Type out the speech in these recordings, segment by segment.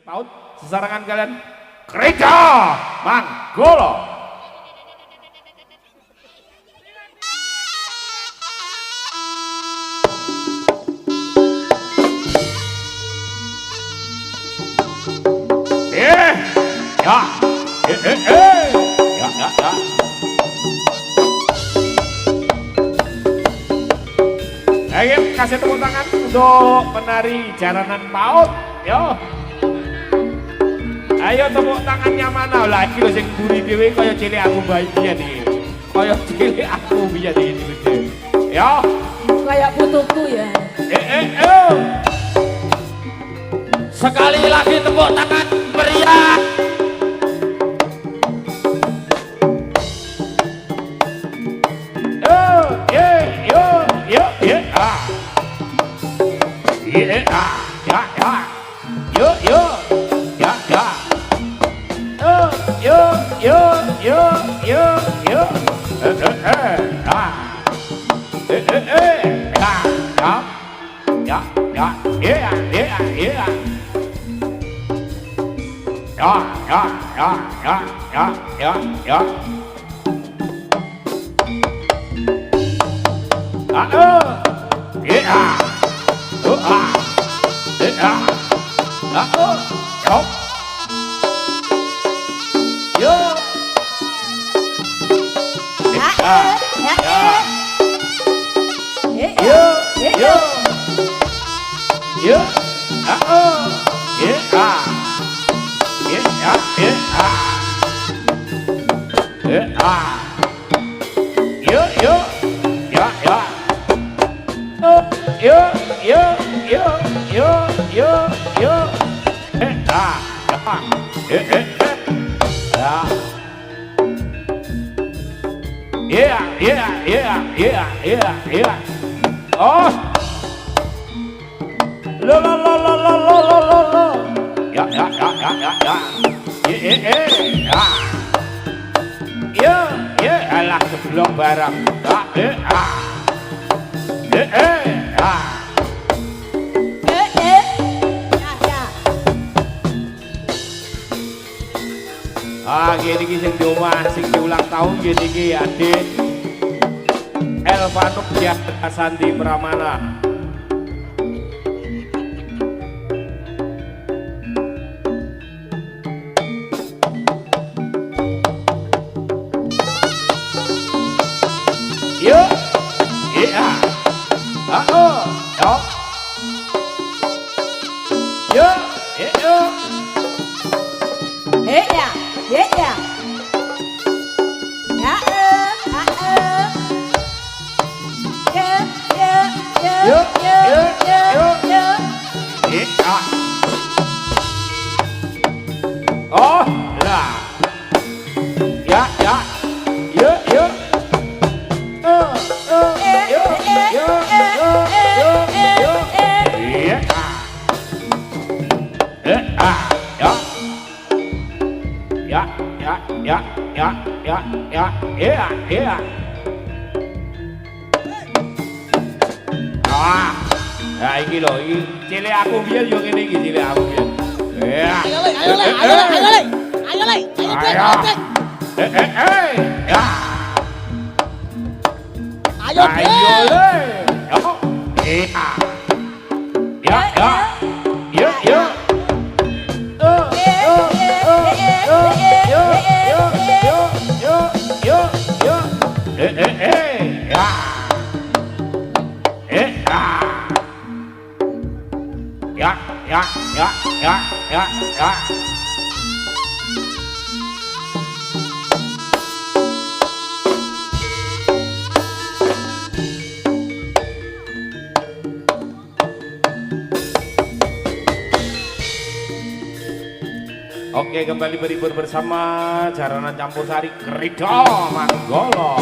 PAUD sesarangan kalian Gereja Manggolo. Ya, ya. Ayo kasih tepuk tangan untuk penari jaranan PAUD. Yo. Ayo tepuk tangannya mana lah iki lho sing buri dhewe kaya cilik aku bayi biyen iki. Kaya cilik aku biyen iki. Yo. Kayak putuku ya. Sekali lagi tepuk tangan meriah. Oh. Lo. Ya. Ya. Alah sebelum barang. Gini ki sing di omah sing diulang tahun gini ki Adit Elvano ya Sandi Pramana. Yuk, iya, oh lah, ya, ya. Nah, iki lho, iki cilik aku biyen yo ngene iki cilik aku biyen. Ayo le. Ya. Ayo le. Ya. Oke, kembali berhibur bersama jaranan campur sari Gereja Manggolo.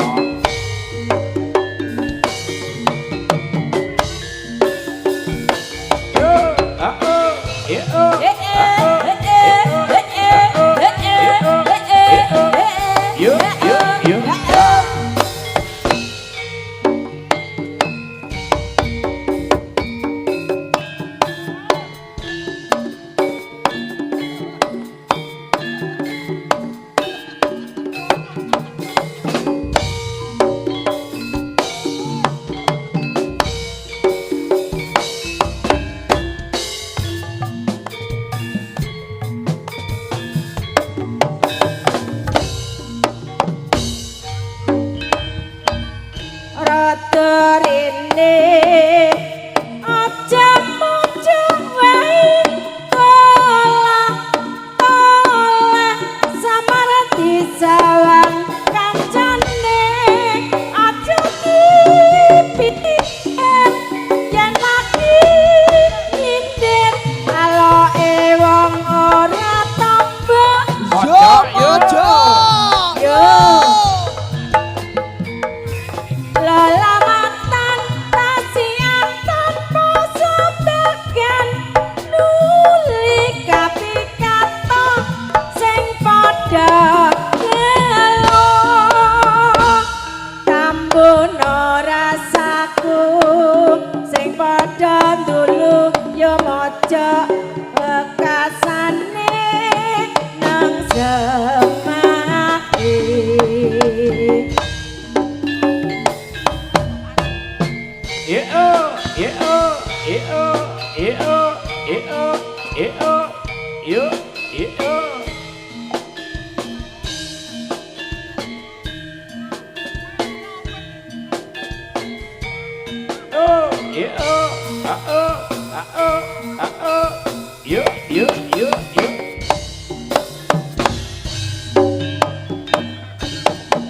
Yuk, yuk.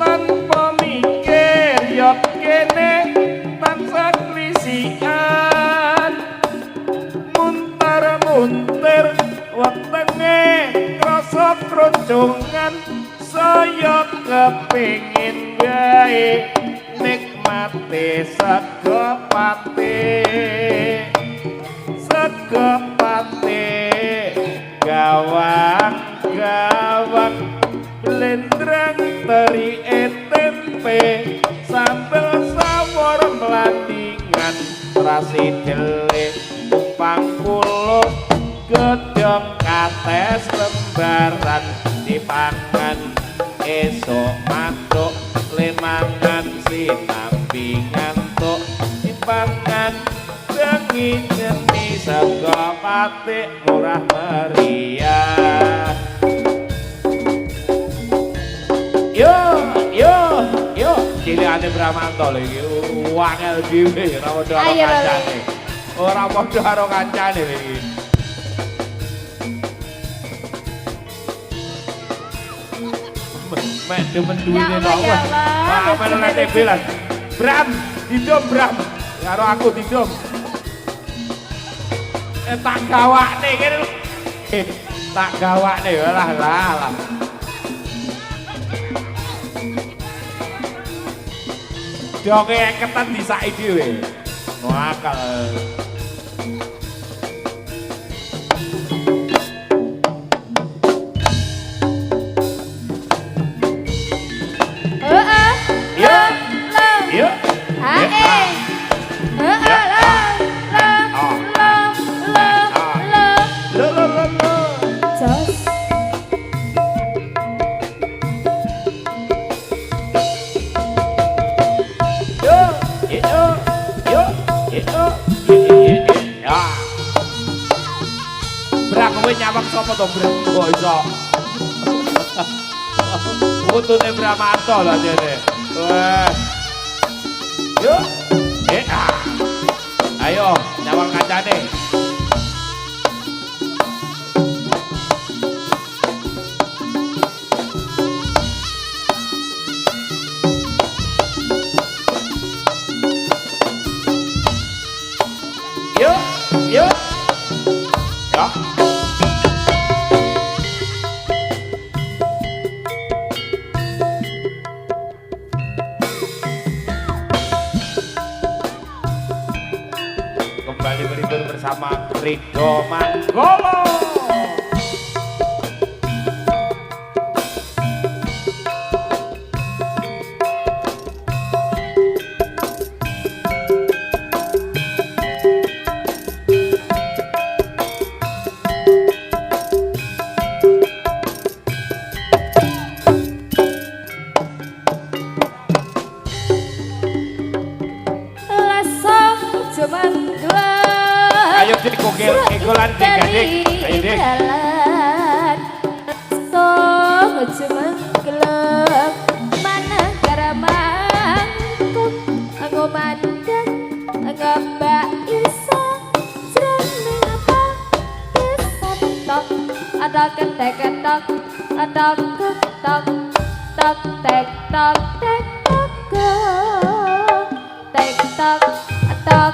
Tanpa mikir yok kene tansah klisian muntar-muntir wetenge krasa kroncongan saya kepengin wae nikmati sego pate gawang blendrang teri tempe sambel sawor melandingan rasi dele tumpang kulo gedhong kates lembaran dipangan esok matuk lemangan sinambi ngantuk dipangan bengi nyeni sego pate murah meriah. Yo cilikane Bramanto lho iki wangel dhewe ora padha karo kancane. Ora padha karo kancane lho iki. Mek demen duwine kok. Wah, men TB lan. Bram, didom Bram. Karo aku didom. Tak gawakne kene. Tak gawakne lah. Doke ketan disaki dhewe. Ngakal. Nyawang sapa to Bram kok iso putune Bramanto lho jene wah yuk ayo nyawang kancane yuk ya kembali berlibur bersama Rido Manggolo. Ayo dik kogel egolan dik gading ayo dik song cuman gelap mana garamangku aku mandang ngambak iso jroning apa bisa tok ada ketek tok ada ketok tok tek tok tek tok tek tok tok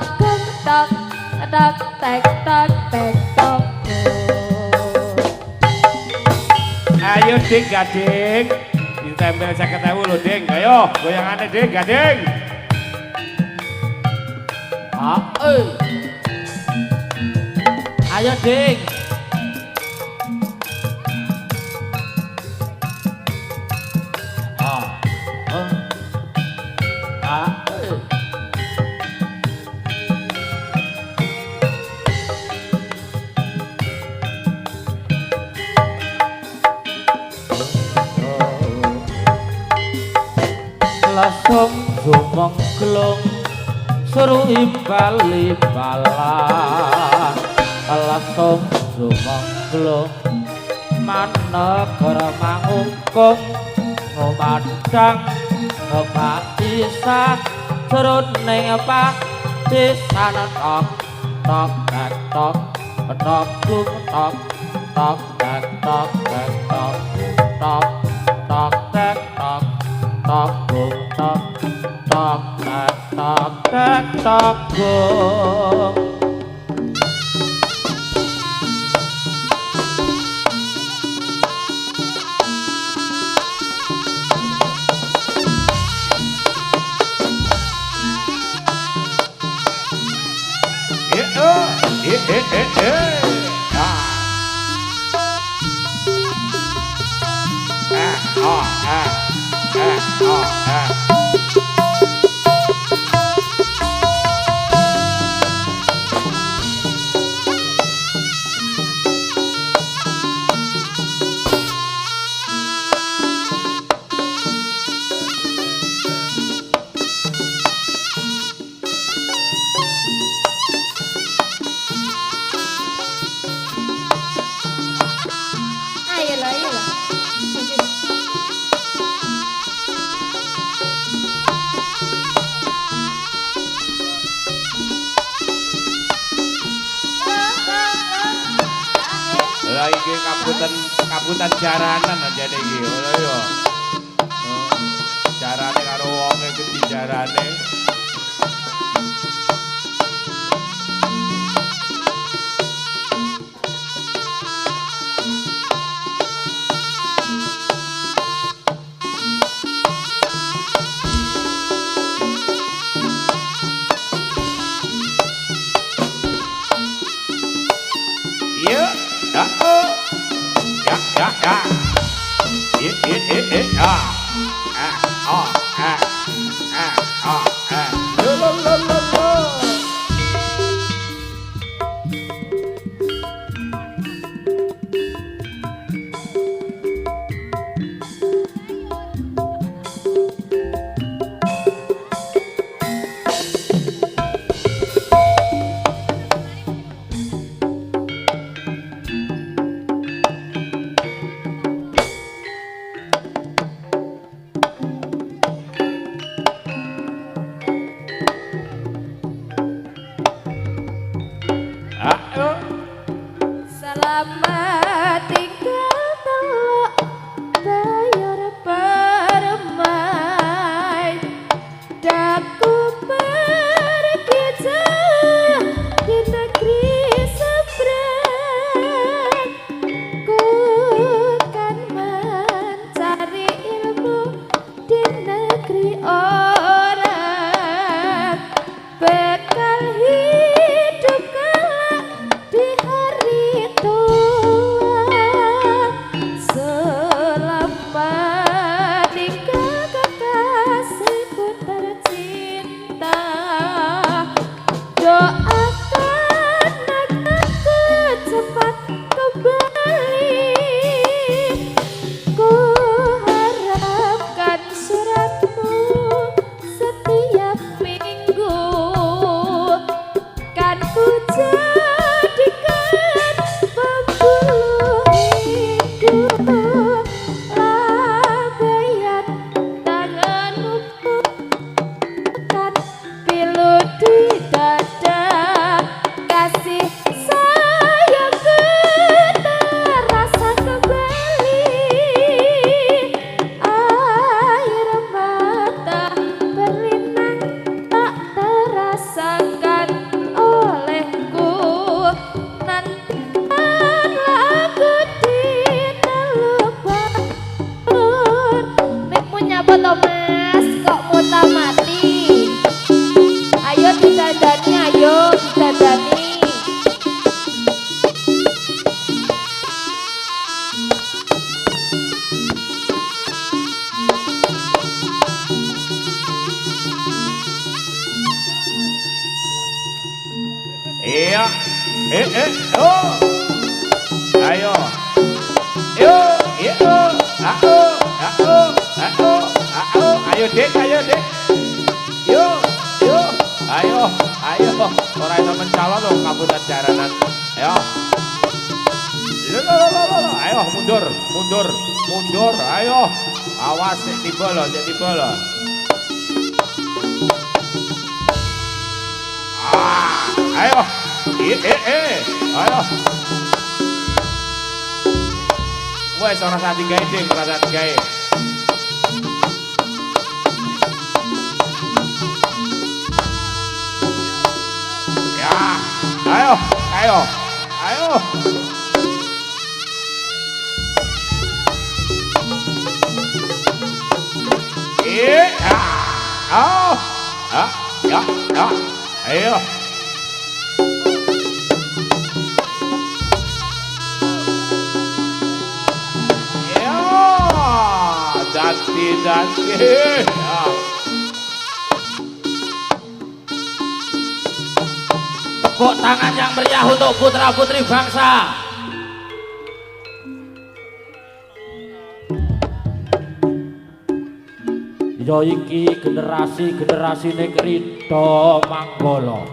tok tok tek tok tek tok. Ayo dik gading ditempel 50.000 lho ding ayo goyangane dik gading Ayo ding. Langsung gumong gelung suruh imbal imbalan langsung sumangklo manegara mangungkung ngomandang kepakisan jroning pakisan tok tok tek tok tok tuk tok tok tek tok tek tok tok tok tek tok tok tuk tok tok tek tok tek tok tuk. Iki kabutan jaranan aja nih iki ngono ya. Jarane karo wong iki di jarane. Iya, Selamat tinggal telok bayar permai daku pergi jauh di negeri seberang ku kan mencari ilmu di negeri orang bekal hidup kelak di hari tua. Selamat tinggal kekasihku tercinta, doakan aku cepat kembali. Ku harapkan suratmu setiap minggu, kan ku jadikan pembuluh hidup. Lambaian tanganmu kan pilu di dada, kasih sayangku terasa kembali. Air mata berlinang tak terasakan olehku. Nantikanlah aku di teluk Batur. Mikmu nyapa to mas, kok muta mati? Ayo didandani, ayo didandani. Iya. Oh. Ayo. Yo, yo. Ayo Dek, ayo Dek. Yo, yo. Ayo. Ora iso mencalon lho kabutan jaranan. Ayo. Ayo mundur, mundur, mundur. Ayo. Awas nek tiba lho, nek tiba lho. Ayo. Ayo. Wes ora sati gawe ding, ora sati gawe. Ya, ayo, ayo. Ayo. Ya. Ayo. Dati. Ya. Tepuk tangan yang meriah untuk putra-putri bangsa. Ya iki generasi-generasine Krida Manggala.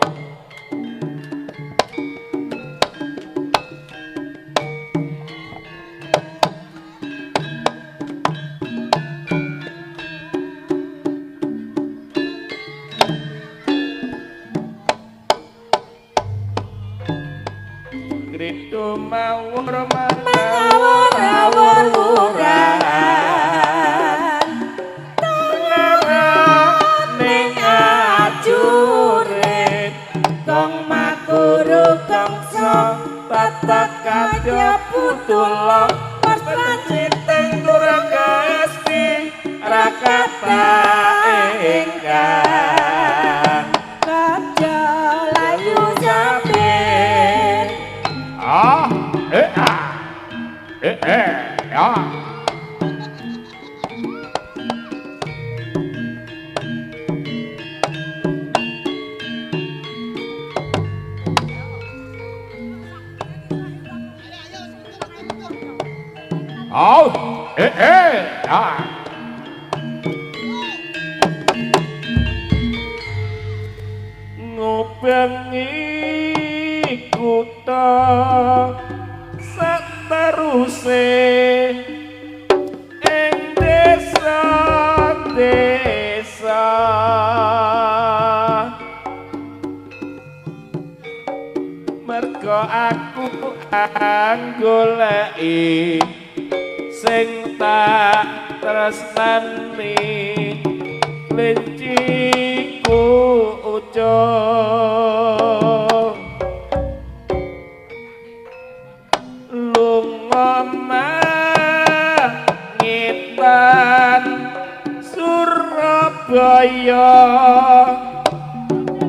Krida mawur Mawur murah ning ajurit kong makuru kongso tatak kadya putula pas citing duranga esti rakata ingkang Kaja layu sampe ya. Ya. Ngobengi kutha sateruse ing desa merga aku anggoleki sing tak tresnani linciku ucap lunga ngitan Surabaya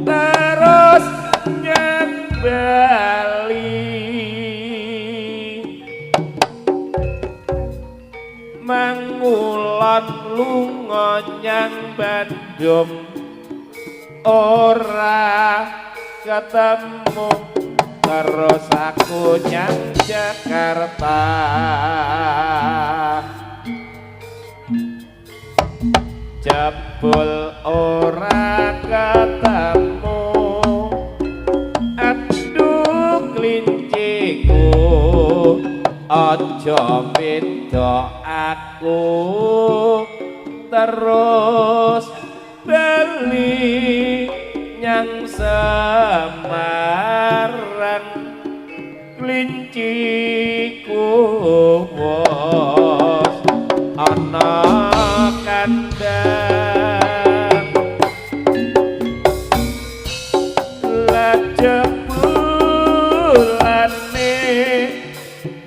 terus nyang Bali mangulon lunga nyang Bandung ora ketemu terus aku nyang Jakarta jebul ora ketemu aduh klinciku aja beda aku terus bali nyang Semarang klinciku wos ana kandang lajebulane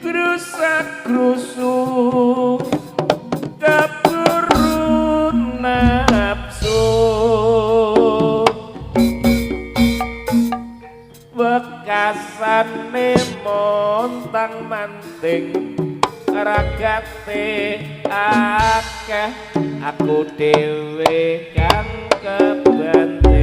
grusak-grusu keburu nafsu bekasane montang manting ragate akeh aku dhewe kang kebanting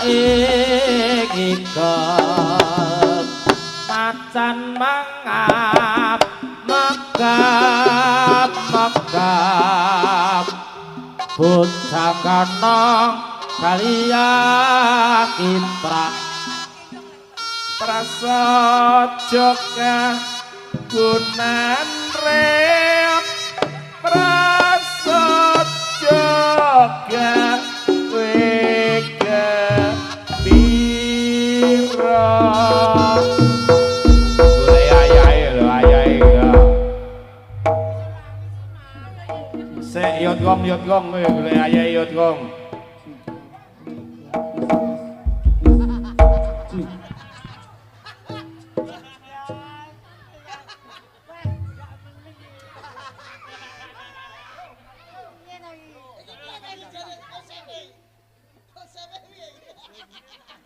iket macan mangap megap megap bocah kanong kaliya kitra prasaja gunan reok prasaja wega biro golek ayahe lho ayahe sik yot gong golek ayahe yot gong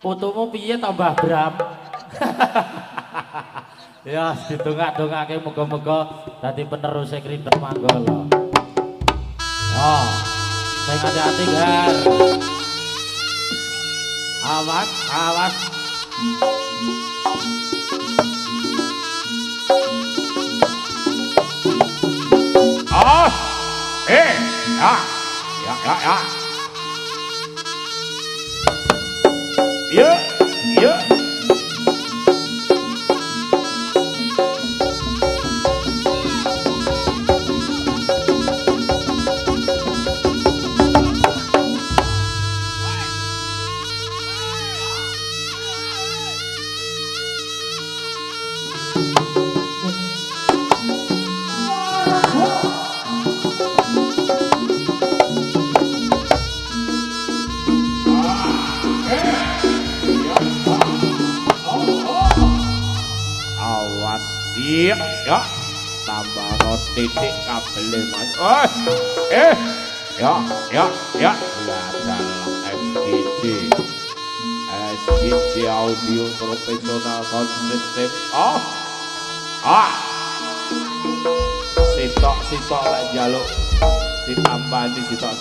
fotomu piye tambah bram ya ditungak-tungake muga-muga dadi penerus Krindhek Manggala oh sing hati-hati gar awas awas ah ya ya ya iya ya tambah no titik kabel mas ya dalam SGJ audio profesional sound system sitok lek njaluk ditambani sitok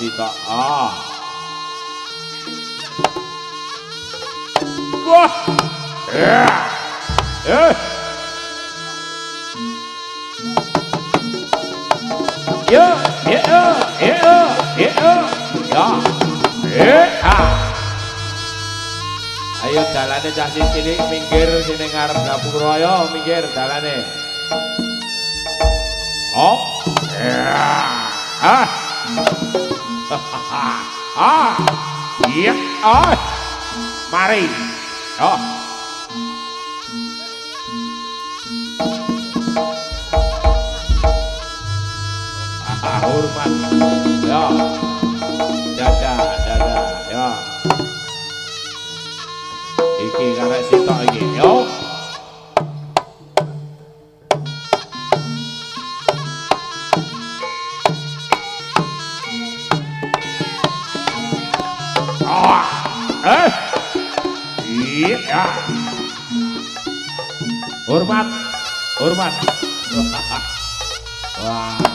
wah ayo dalane cah cilik minggir sini ngarep gapura ayo minggir dalane iya mari hormat ya dada ya iki karek sitok iki yo iya hormat wah